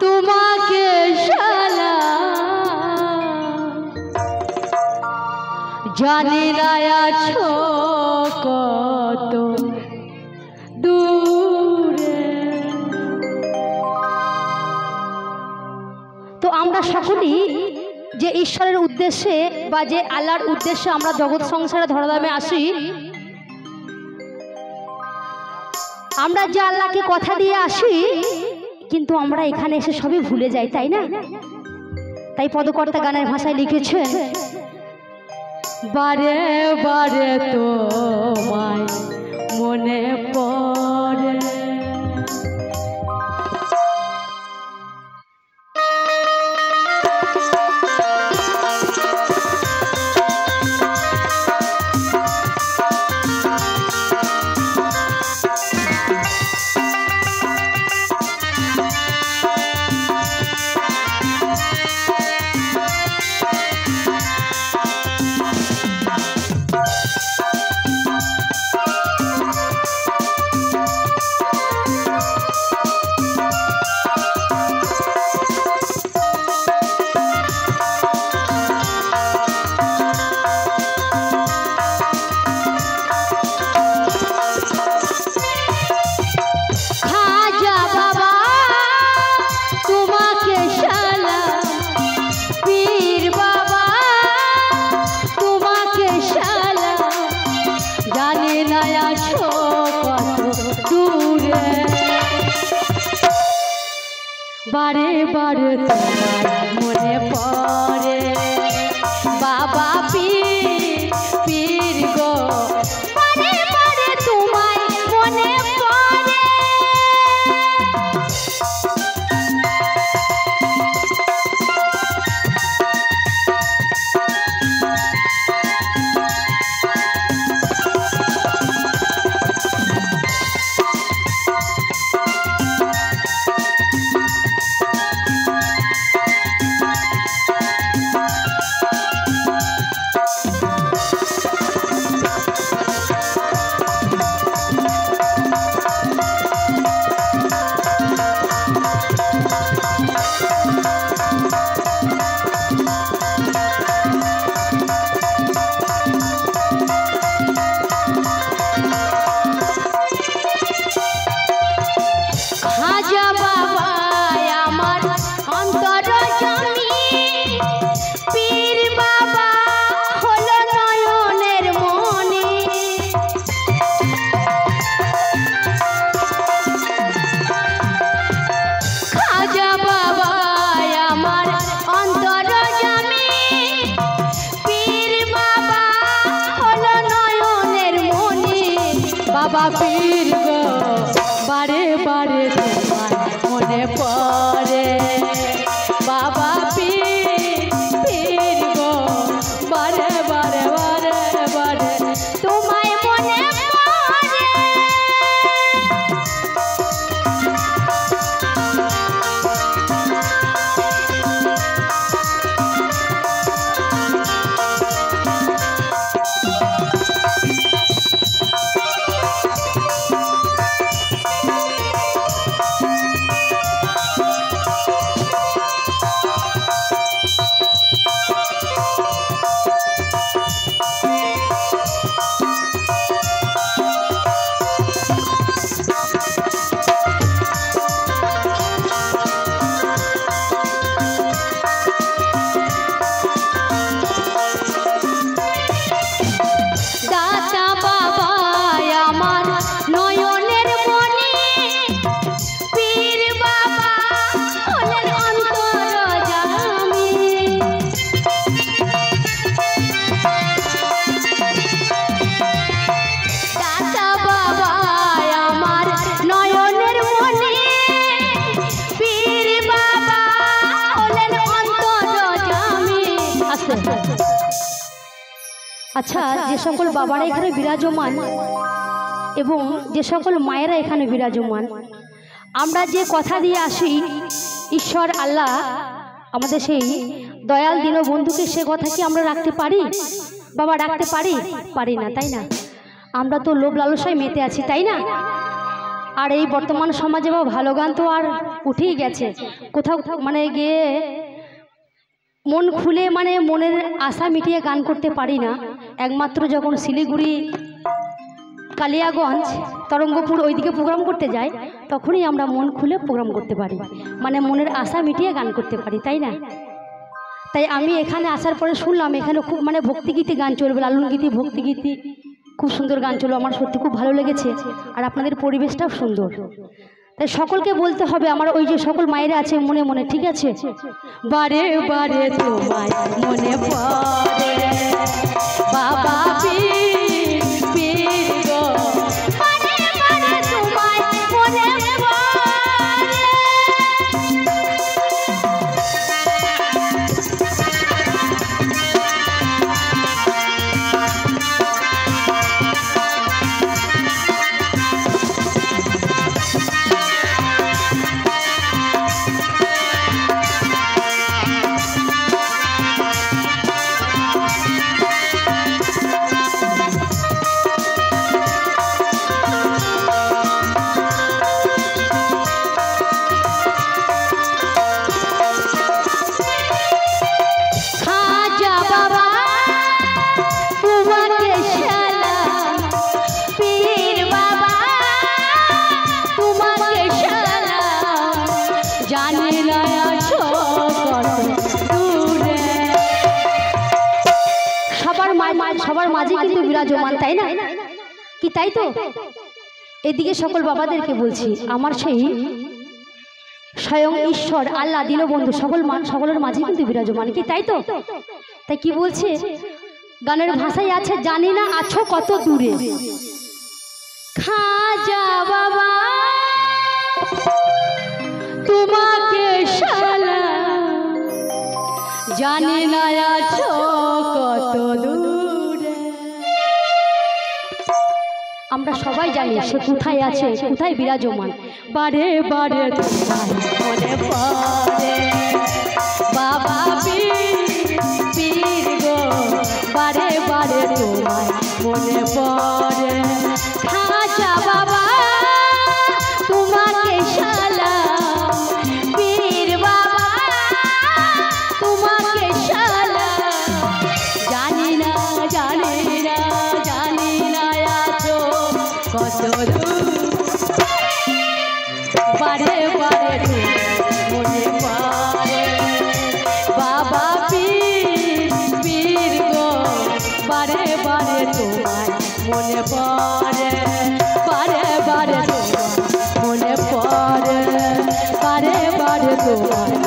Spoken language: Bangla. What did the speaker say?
তোমাকে শালা জানি না আছো কত দূরে। তো আমরা সকলেই যে ঈশ্বরের উদ্দেশ্যে বা যে আল্লাহর উদ্দেশ্যে আমরা জগৎ সংসারে ধরাধামে আসি, আমরা যে আল্লাহকে কথা দিয়ে আসি, কিন্তু আমরা এখানে এসে সবই ভুলে যাই, তাই না? তাই পদকর্তা গানের ভাষায় লিখেছেন, বারে বারে তোমায় মনে পড়ে। বারে বারে তোমার মনে পড়ে বাবা পীর পীর গো, বারে বারে তোমায় মনে পড়ে। বাবা পীর গো, বারে বারে তোমার মনে পড়ে বাবা পীর পীর গো, বারে বারে বারে বারে তোমায় মনে পড়ে। আচ্ছা, যে সকল বাবারা এখানে বিরাজমান এবং যে সকল মায়েরা এখানে বিরাজমান, আমরা যে কথা দিয়ে আসি ঈশ্বর আল্লাহ আমাদের সেই দয়াল দীনবন্ধুকে, সে কথা কি আমরা রাখতে পারি বাবা? রাখতে পারি না, তাই না? আমরা তো লোভ লালসায় মেতে আছি, তাই না? আর এই বর্তমান সমাজে বা ভালো গান তো আর উঠেই গেছে, কোথাও মানে গিয়ে মন খুলে মানে মনের আশা মিটিয়ে গান করতে পারি না। একমাত্র যখন শিলিগুড়ি, কালিয়াগঞ্জ, তরঙ্গপুর ওইদিকে প্রোগ্রাম করতে যাই, তখনই আমরা মন খুলে প্রোগ্রাম করতে পারি, মানে মনের আশা মিটিয়ে গান করতে পারি, তাই না? তাই আমি এখানে আসার পরে শুনলাম এখানে খুব মানে ভক্তিগীতি গান চলবে, লালন গীতি, ভক্তিগীতি, খুব সুন্দর গান চলবে। আমার সত্যি খুব ভালো লেগেছে, আর আপনাদের পরিবেশটাও সুন্দর। তাই সকলকে বলতে হবে, আমার ওই যে সকল মায়েরা আছে মনে মনে, ঠিক আছে? বারে বারে তোমায় মনে পড়ে বাবা পীর পীর গো, বারে বারে তোমায় মনে পড়ে। সবার মাঝে কিন্তু বিরাজমান, তাই না? কি তাই তো? এদিকে সকল বাবাদেরকে বলছি, আমার সেই স্বয়ং ঈশ্বর আল্লাহ দীনবন্ধু সকলের মাঝে কিন্তু বিরাজমান, কি তাই তো? তাই কি বলছে গানের ভাষায় আছে, জানি না আছো কত দূরে খাজা বাবা তোমাকে সালাম, জানি না আছো কত দূরে। আমরা সবাই জানি সে কোথায় আছে, কোথায় বিরাজমান। বারে বারে তোমায় মনে পড়ে বাবা পীর পীর গো, বারে বারে তোমায় মনে পড়ে খাজা বাবা তোমাকে সালাম, পীর বাবা তোমাকে সালাম, জানি না জানি না জানি না আছো কত দূর, বারে বারে মনে পড়ে বাবা পীর পীর গো, বারে বারে তোমায় মনে পড়ে, বারে বারে তোমায় মনে পড়ে, বারে বারে তোমায়